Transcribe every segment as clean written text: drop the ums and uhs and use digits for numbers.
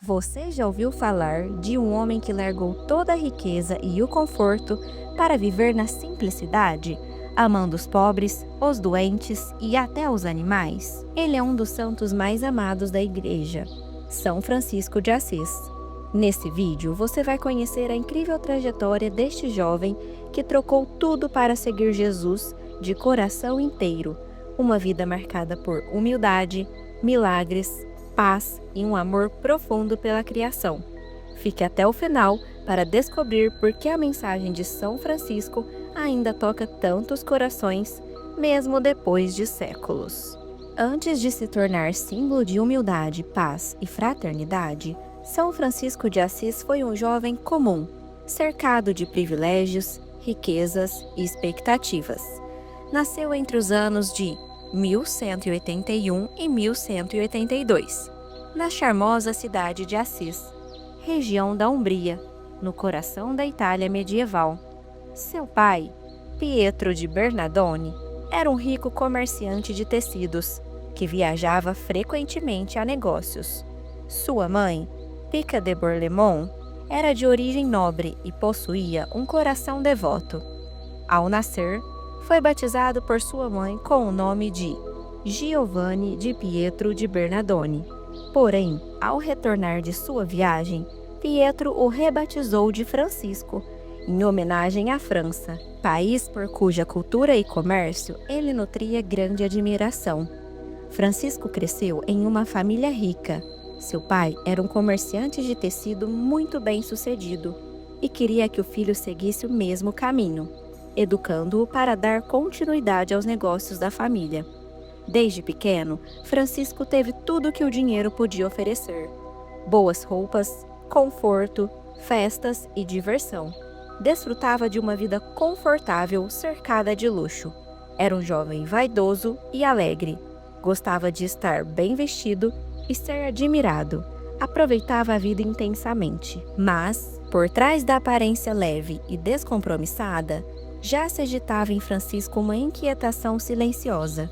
Você já ouviu falar de um homem que largou toda a riqueza e o conforto para viver na simplicidade, amando os pobres, os doentes e até os animais? Ele é um dos santos mais amados da Igreja, São Francisco de Assis. Nesse vídeo, você vai conhecer a incrível trajetória deste jovem que trocou tudo para seguir Jesus de coração inteiro, uma vida marcada por humildade, milagres, paz e um amor profundo pela criação. Fique até o final para descobrir por que a mensagem de São Francisco ainda toca tantos corações, mesmo depois de séculos. Antes de se tornar símbolo de humildade, paz e fraternidade, São Francisco de Assis foi um jovem comum, cercado de privilégios, riquezas e expectativas. Nasceu entre os anos de 1181 e 1182, na charmosa cidade de Assis, região da Umbria, no coração da Itália medieval. Seu pai, Pietro de Bernardone, era um rico comerciante de tecidos, que viajava frequentemente a negócios. Sua mãe, Pica de Bourlemont, era de origem nobre e possuía um coração devoto. Ao nascer, foi batizado por sua mãe com o nome de Giovanni de Pietro de Bernardone. Porém, ao retornar de sua viagem, Pietro o rebatizou de Francisco, em homenagem à França, país por cuja cultura e comércio ele nutria grande admiração. Francisco cresceu em uma família rica. Seu pai era um comerciante de tecido muito bem-sucedido e queria que o filho seguisse o mesmo caminho, educando-o para dar continuidade aos negócios da família. Desde pequeno, Francisco teve tudo que o dinheiro podia oferecer: boas roupas, conforto, festas e diversão. Desfrutava de uma vida confortável cercada de luxo. Era um jovem vaidoso e alegre. Gostava de estar bem vestido e ser admirado. Aproveitava a vida intensamente. Mas, por trás da aparência leve e descompromissada, já se agitava em Francisco uma inquietação silenciosa.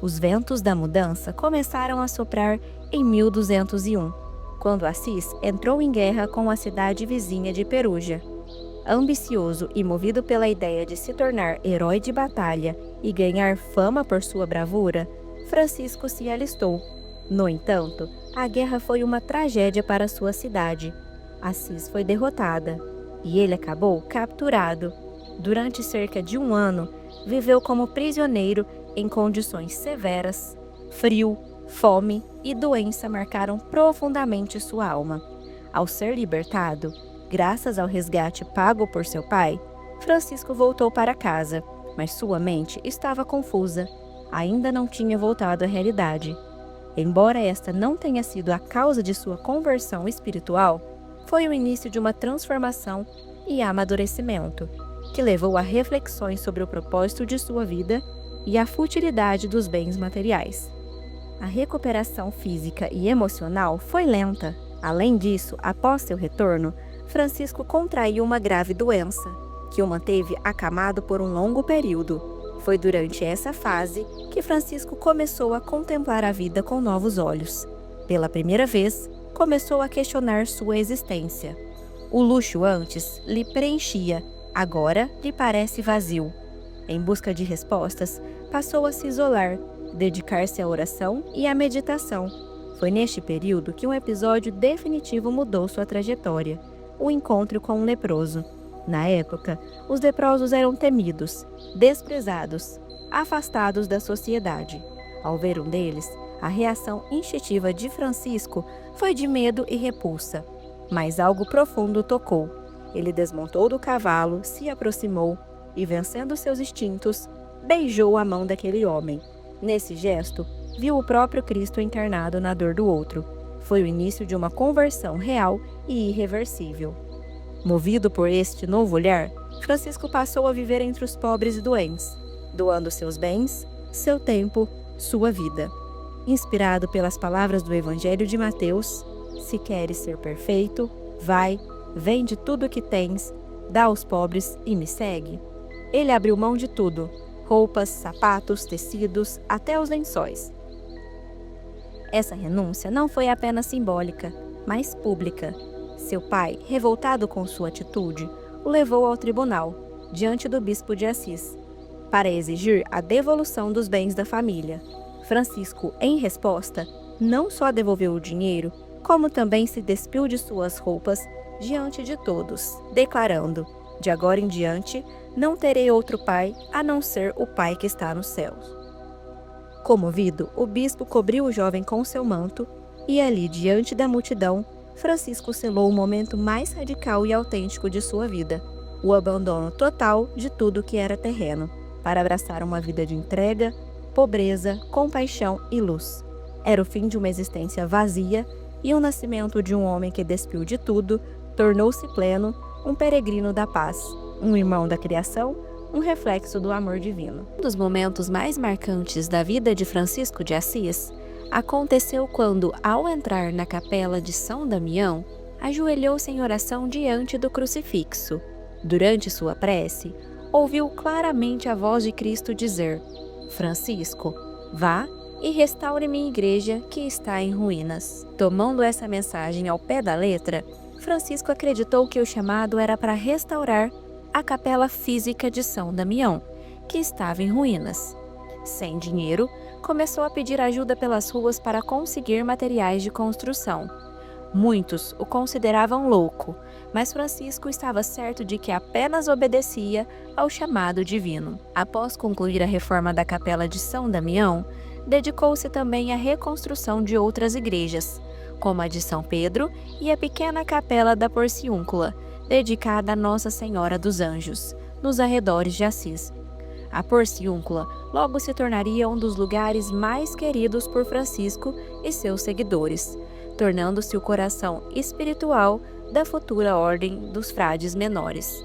Os ventos da mudança começaram a soprar em 1201, quando Assis entrou em guerra com a cidade vizinha de Perugia. Ambicioso e movido pela ideia de se tornar herói de batalha e ganhar fama por sua bravura, Francisco se alistou. No entanto, a guerra foi uma tragédia para sua cidade. Assis foi derrotada e ele acabou capturado. Durante cerca de um ano, viveu como prisioneiro em condições severas. Frio, fome e doença marcaram profundamente sua alma. Ao ser libertado, graças ao resgate pago por seu pai, Francisco voltou para casa, mas sua mente estava confusa. Ainda não tinha voltado à realidade. Embora esta não tenha sido a causa de sua conversão espiritual, foi o início de uma transformação e amadurecimento, que levou a reflexões sobre o propósito de sua vida e a futilidade dos bens materiais. A recuperação física e emocional foi lenta. Além disso, após seu retorno, Francisco contraiu uma grave doença, que o manteve acamado por um longo período. Foi durante essa fase que Francisco começou a contemplar a vida com novos olhos. Pela primeira vez, começou a questionar sua existência. O luxo antes lhe preenchia, agora lhe parece vazio. Em busca de respostas, passou a se isolar, dedicar-se à oração e à meditação. Foi neste período que um episódio definitivo mudou sua trajetória: o encontro com um leproso. Na época, os leprosos eram temidos, desprezados, afastados da sociedade. Ao ver um deles, a reação instintiva de Francisco foi de medo e repulsa. Mas algo profundo o tocou. Ele desmontou do cavalo, se aproximou e, vencendo seus instintos, beijou a mão daquele homem. Nesse gesto, viu o próprio Cristo encarnado na dor do outro. Foi o início de uma conversão real e irreversível. Movido por este novo olhar, Francisco passou a viver entre os pobres e doentes, doando seus bens, seu tempo, sua vida. Inspirado pelas palavras do Evangelho de Mateus: "Se queres ser perfeito, vai, vende tudo o que tens, dá aos pobres e me segue." Ele abriu mão de tudo: roupas, sapatos, tecidos, até os lençóis. Essa renúncia não foi apenas simbólica. mas pública. Seu pai, revoltado com sua atitude, o levou ao tribunal, diante do bispo de Assis, para exigir a devolução dos bens da família. Francisco, em resposta, não só devolveu o dinheiro, como também se despiu de suas roupas diante de todos, declarando: de agora em diante, não terei outro pai a não ser o Pai que está nos céus. Comovido, o bispo cobriu o jovem com seu manto e ali, diante da multidão, Francisco selou o momento mais radical e autêntico de sua vida, o abandono total de tudo que era terreno, para abraçar uma vida de entrega, pobreza, compaixão e luz. Era o fim de uma existência vazia e o nascimento de um homem que despiu de tudo, tornou-se pleno, um peregrino da paz, um irmão da criação, um reflexo do amor divino. Um dos momentos mais marcantes da vida de Francisco de Assis aconteceu quando, ao entrar na capela de São Damião, ajoelhou-se em oração diante do crucifixo. Durante sua prece, ouviu claramente a voz de Cristo dizer: Francisco, vá e restaure minha igreja que está em ruínas. Tomando essa mensagem ao pé da letra, Francisco acreditou que o chamado era para restaurar a capela física de São Damião, que estava em ruínas. Sem dinheiro, começou a pedir ajuda pelas ruas para conseguir materiais de construção. Muitos o consideravam louco, mas Francisco estava certo de que apenas obedecia ao chamado divino. Após concluir a reforma da capela de São Damião, dedicou-se também à reconstrução de outras igrejas, como a de São Pedro e a pequena capela da Porciúncula, dedicada a Nossa Senhora dos Anjos, nos arredores de Assis. A Porciúncula logo se tornaria um dos lugares mais queridos por Francisco e seus seguidores, tornando-se o coração espiritual da futura ordem dos frades menores.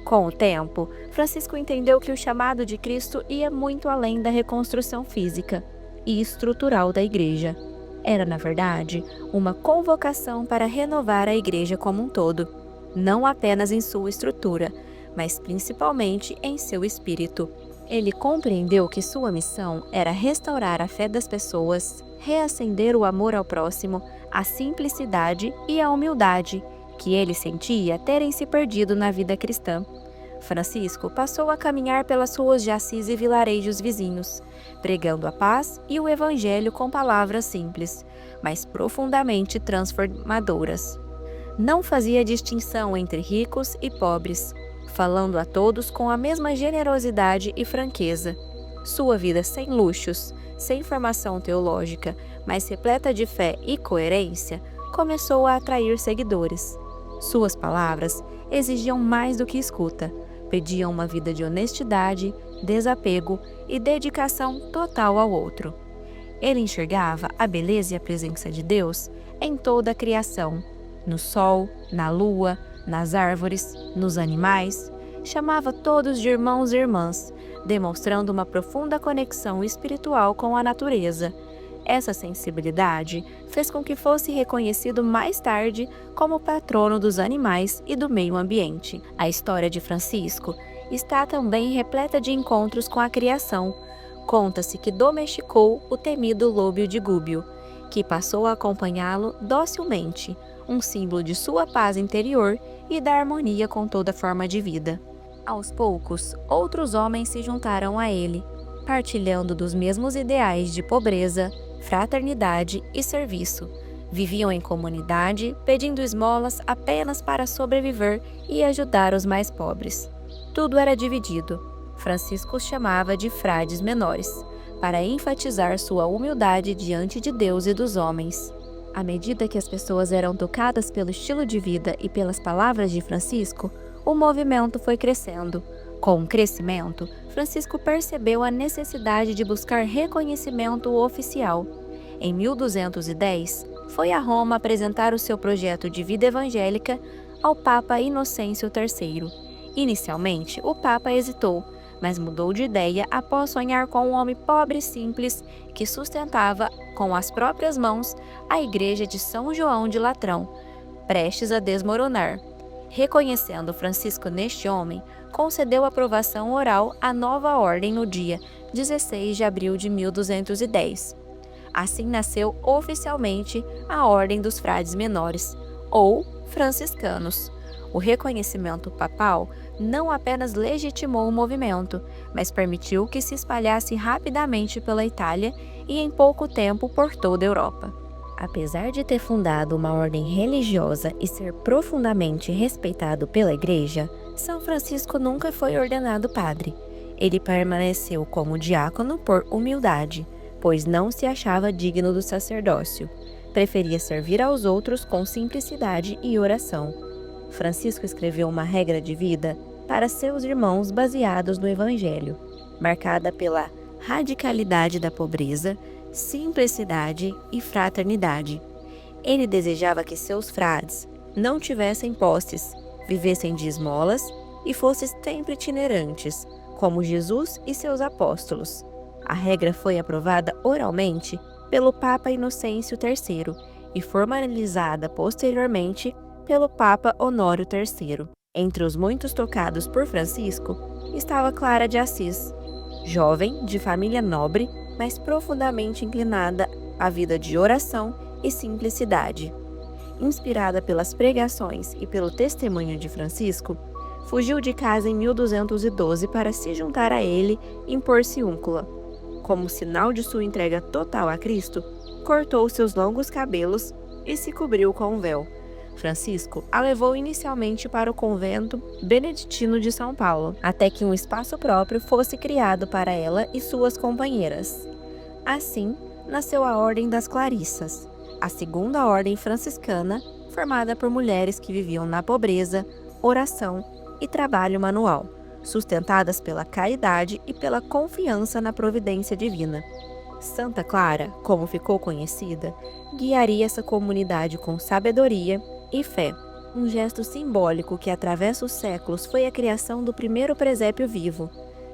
Com o tempo, Francisco entendeu que o chamado de Cristo ia muito além da reconstrução física e estrutural da igreja. Era, na verdade, uma convocação para renovar a igreja como um todo, não apenas em sua estrutura, mas principalmente em seu espírito. Ele compreendeu que sua missão era restaurar a fé das pessoas, reacender o amor ao próximo, a simplicidade e a humildade que ele sentia terem se perdido na vida cristã. Francisco passou a caminhar pelas ruas de Assis e vilarejos vizinhos, pregando a paz e o evangelho com palavras simples, mas profundamente transformadoras. Não fazia distinção entre ricos e pobres, falando a todos com a mesma generosidade e franqueza. Sua vida sem luxos, sem formação teológica, mas repleta de fé e coerência, começou a atrair seguidores. Suas palavras exigiam mais do que escuta, pediam uma vida de honestidade, desapego e dedicação total ao outro. Ele enxergava a beleza e a presença de Deus em toda a criação, no sol, na lua, nas árvores, nos animais. Chamava todos de irmãos e irmãs, demonstrando uma profunda conexão espiritual com a natureza. Essa sensibilidade fez com que fosse reconhecido mais tarde como patrono dos animais e do meio ambiente. A história de Francisco está também repleta de encontros com a criação. Conta-se que domesticou o temido lobo de Gúbio, que passou a acompanhá-lo docilmente, um símbolo de sua paz interior e da harmonia com toda forma de vida. Aos poucos, outros homens se juntaram a ele, partilhando dos mesmos ideais de pobreza, fraternidade e serviço. Viviam em comunidade, pedindo esmolas apenas para sobreviver e ajudar os mais pobres. Tudo era dividido. Francisco os chamava de frades menores, para enfatizar sua humildade diante de Deus e dos homens. À medida que as pessoas eram tocadas pelo estilo de vida e pelas palavras de Francisco, o movimento foi crescendo. Com o crescimento, Francisco percebeu a necessidade de buscar reconhecimento oficial. Em 1210, foi a Roma apresentar o seu projeto de vida evangélica ao Papa Inocêncio III. Inicialmente, o Papa hesitou, mas mudou de ideia após sonhar com um homem pobre e simples que sustentava com as próprias mãos a igreja de São João de Latrão, prestes a desmoronar. Reconhecendo Francisco neste homem, concedeu aprovação oral à nova ordem no dia 16 de abril de 1210. Assim nasceu oficialmente a Ordem dos Frades Menores, ou franciscanos. O reconhecimento papal não apenas legitimou o movimento, mas permitiu que se espalhasse rapidamente pela Itália e em pouco tempo por toda a Europa. Apesar de ter fundado uma ordem religiosa e ser profundamente respeitado pela Igreja, São Francisco nunca foi ordenado padre. Ele permaneceu como diácono por humildade, pois não se achava digno do sacerdócio. Preferia servir aos outros com simplicidade e oração. Francisco escreveu uma regra de vida para seus irmãos baseados no Evangelho, marcada pela radicalidade da pobreza, simplicidade e fraternidade. Ele desejava que seus frades não tivessem posses, vivessem de esmolas e fossem sempre itinerantes, como Jesus e seus apóstolos. A regra foi aprovada oralmente pelo Papa Inocêncio III e formalizada posteriormente pelo Papa Honório III. Entre os muitos tocados por Francisco estava Clara de Assis, jovem, de família nobre, mas profundamente inclinada à vida de oração e simplicidade. Inspirada pelas pregações e pelo testemunho de Francisco, fugiu de casa em 1212 para se juntar a ele em Porciúncula. Como sinal de sua entrega total a Cristo, cortou seus longos cabelos e se cobriu com um véu. Francisco a levou inicialmente para o convento beneditino de São Paulo, até que um espaço próprio fosse criado para ela e suas companheiras. Assim, nasceu a Ordem das Clarissas, a segunda ordem franciscana formada por mulheres que viviam na pobreza, oração e trabalho manual, sustentadas pela caridade e pela confiança na providência divina. Santa Clara, como ficou conhecida, guiaria essa comunidade com sabedoria e fé. Um gesto simbólico que atravessa os séculos foi a criação do primeiro presépio vivo,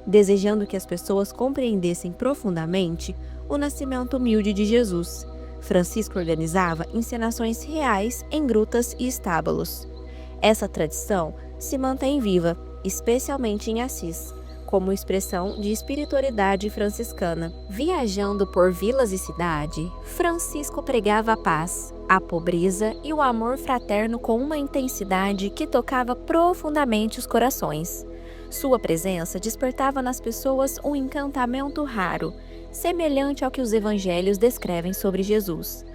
desejando que as pessoas compreendessem profundamente o nascimento humilde de Jesus. Francisco organizava encenações reais em grutas e estábulos. Essa tradição se mantém viva, especialmente em Assis, como expressão de espiritualidade franciscana. Viajando por vilas e cidade, Francisco pregava a paz, a pobreza e o amor fraterno com uma intensidade que tocava profundamente os corações. Sua presença despertava nas pessoas um encantamento raro, semelhante ao que os evangelhos descrevem sobre Jesus.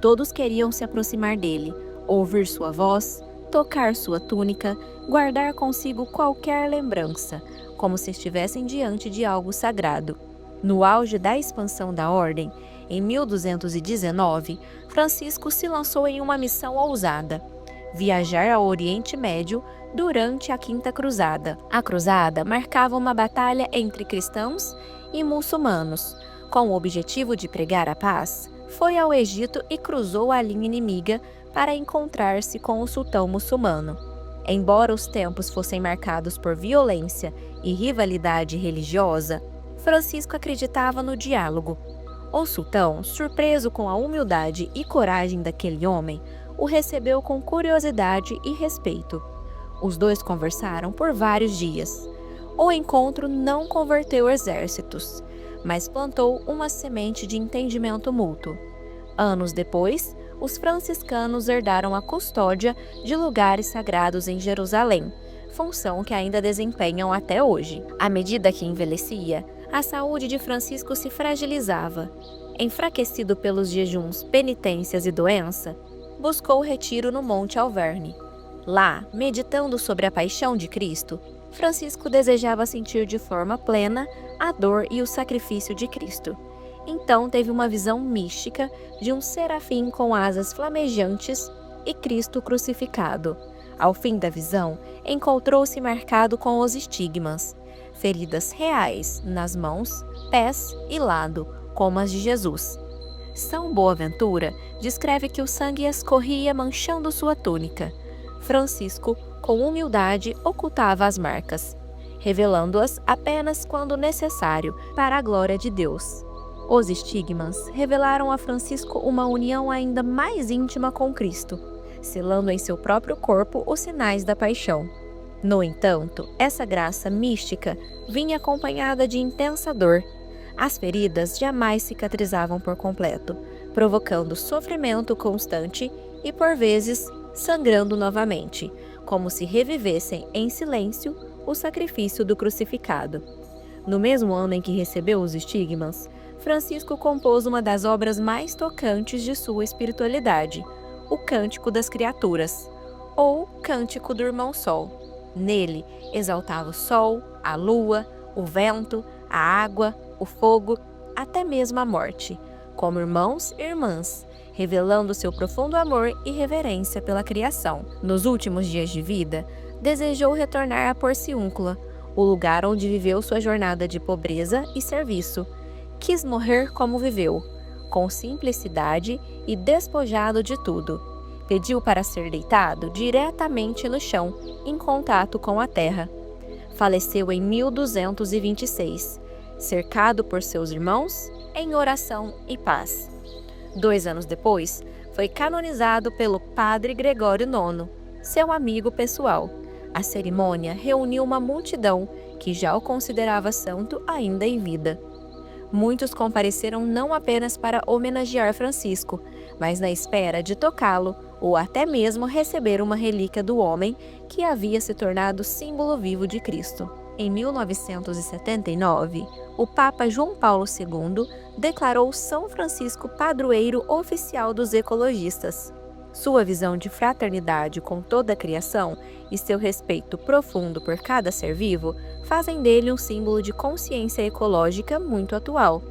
Todos queriam se aproximar dele, ouvir sua voz, tocar sua túnica, guardar consigo qualquer lembrança, como se estivessem diante de algo sagrado. No auge da expansão da ordem, em 1219, Francisco se lançou em uma missão ousada: viajar ao Oriente Médio durante a Quinta Cruzada. A cruzada marcava uma batalha entre cristãos e muçulmanos. Com o objetivo de pregar a paz, foi ao Egito e cruzou a linha inimiga para encontrar-se com o sultão muçulmano. Embora os tempos fossem marcados por violência e rivalidade religiosa, Francisco acreditava no diálogo. O sultão, surpreso com a humildade e coragem daquele homem, o recebeu com curiosidade e respeito. Os dois conversaram por vários dias. O encontro não converteu exércitos, mas plantou uma semente de entendimento mútuo. Anos depois, os franciscanos herdaram a custódia de lugares sagrados em Jerusalém, função que ainda desempenham até hoje. À medida que envelhecia, a saúde de Francisco se fragilizava. Enfraquecido pelos jejuns, penitências e doença, buscou retiro no Monte Alverne. Lá, meditando sobre a paixão de Cristo, Francisco desejava sentir de forma plena a dor e o sacrifício de Cristo. Então teve uma visão mística de um serafim com asas flamejantes e Cristo crucificado. Ao fim da visão, encontrou-se marcado com os estigmas, feridas reais nas mãos, pés e lado, como as de Jesus. São Boaventura descreve que o sangue escorria manchando sua túnica. Francisco, com humildade, ocultava as marcas, revelando-as apenas quando necessário para a glória de Deus. Os estigmas revelaram a Francisco uma união ainda mais íntima com Cristo, selando em seu próprio corpo os sinais da paixão. No entanto, essa graça mística vinha acompanhada de intensa dor. As feridas jamais cicatrizavam por completo, provocando sofrimento constante e, por vezes, sangrando novamente, como se revivessem em silêncio o sacrifício do crucificado. No mesmo ano em que recebeu os estigmas, Francisco compôs uma das obras mais tocantes de sua espiritualidade, o Cântico das Criaturas, ou Cântico do Irmão Sol. Nele, exaltava o sol, a lua, o vento, a água, o fogo, até mesmo a morte, como irmãos e irmãs, revelando seu profundo amor e reverência pela criação. Nos últimos dias de vida, desejou retornar à Porciúncula, o lugar onde viveu sua jornada de pobreza e serviço. Quis morrer como viveu, com simplicidade e despojado de tudo. Pediu para ser deitado diretamente no chão, em contato com a terra. Faleceu em 1226, cercado por seus irmãos, em oração e paz. 2 anos depois, foi canonizado pelo padre Gregório IX, seu amigo pessoal. A cerimônia reuniu uma multidão que já o considerava santo ainda em vida. Muitos compareceram não apenas para homenagear Francisco, mas na espera de tocá-lo ou até mesmo receber uma relíquia do homem que havia se tornado símbolo vivo de Cristo. Em 1979, o Papa João Paulo II declarou São Francisco padroeiro oficial dos ecologistas. Sua visão de fraternidade com toda a criação e seu respeito profundo por cada ser vivo fazem dele um símbolo de consciência ecológica muito atual.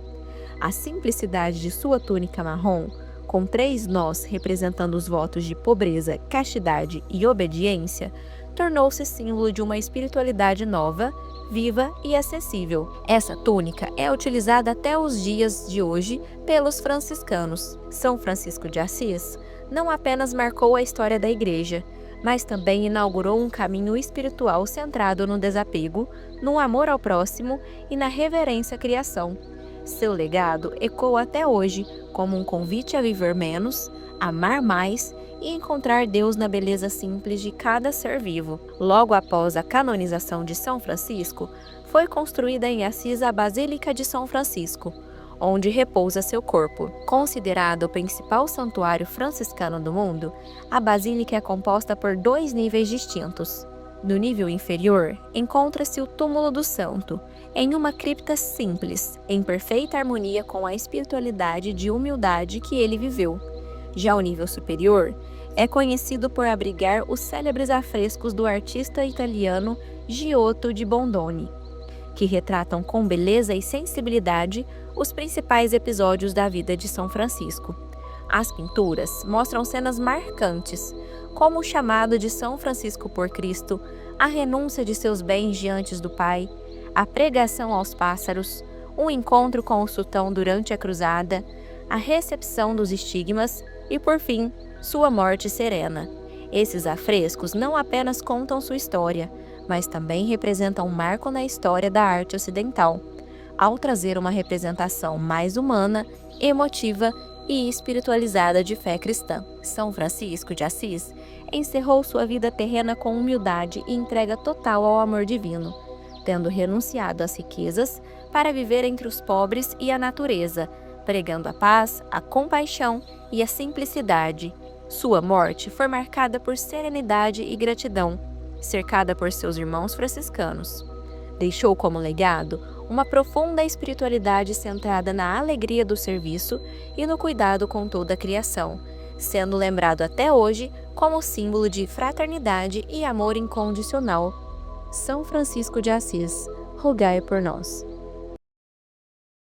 A simplicidade de sua túnica marrom, com 3 nós representando os votos de pobreza, castidade e obediência, tornou-se símbolo de uma espiritualidade nova, viva e acessível. Essa túnica é utilizada até os dias de hoje pelos franciscanos. São Francisco de Assis não apenas marcou a história da Igreja, mas também inaugurou um caminho espiritual centrado no desapego, no amor ao próximo e na reverência à criação. Seu legado ecoa até hoje como um convite a viver menos, amar mais e encontrar Deus na beleza simples de cada ser vivo. Logo após a canonização de São Francisco, foi construída em Assis a Basílica de São Francisco, onde repousa seu corpo. Considerada o principal santuário franciscano do mundo, a basílica é composta por 2 níveis distintos. No nível inferior, encontra-se o túmulo do santo, em uma cripta simples, em perfeita harmonia com a espiritualidade de humildade que ele viveu. Já o nível superior é conhecido por abrigar os célebres afrescos do artista italiano Giotto di Bondone, que retratam com beleza e sensibilidade os principais episódios da vida de São Francisco. As pinturas mostram cenas marcantes, como o chamado de São Francisco por Cristo, a renúncia de seus bens diante do Pai, a pregação aos pássaros, um encontro com o sultão durante a cruzada, a recepção dos estigmas e, por fim, sua morte serena. Esses afrescos não apenas contam sua história, mas também representam um marco na história da arte ocidental, ao trazer uma representação mais humana, emotiva e espiritualizada de fé cristã. São Francisco de Assis encerrou sua vida terrena com humildade e entrega total ao amor divino, tendo renunciado às riquezas para viver entre os pobres e a natureza, pregando a paz, a compaixão e a simplicidade. Sua morte foi marcada por serenidade e gratidão, cercada por seus irmãos franciscanos. Deixou como legado uma profunda espiritualidade centrada na alegria do serviço e no cuidado com toda a criação, sendo lembrado até hoje como símbolo de fraternidade e amor incondicional. São Francisco de Assis, rogai por nós.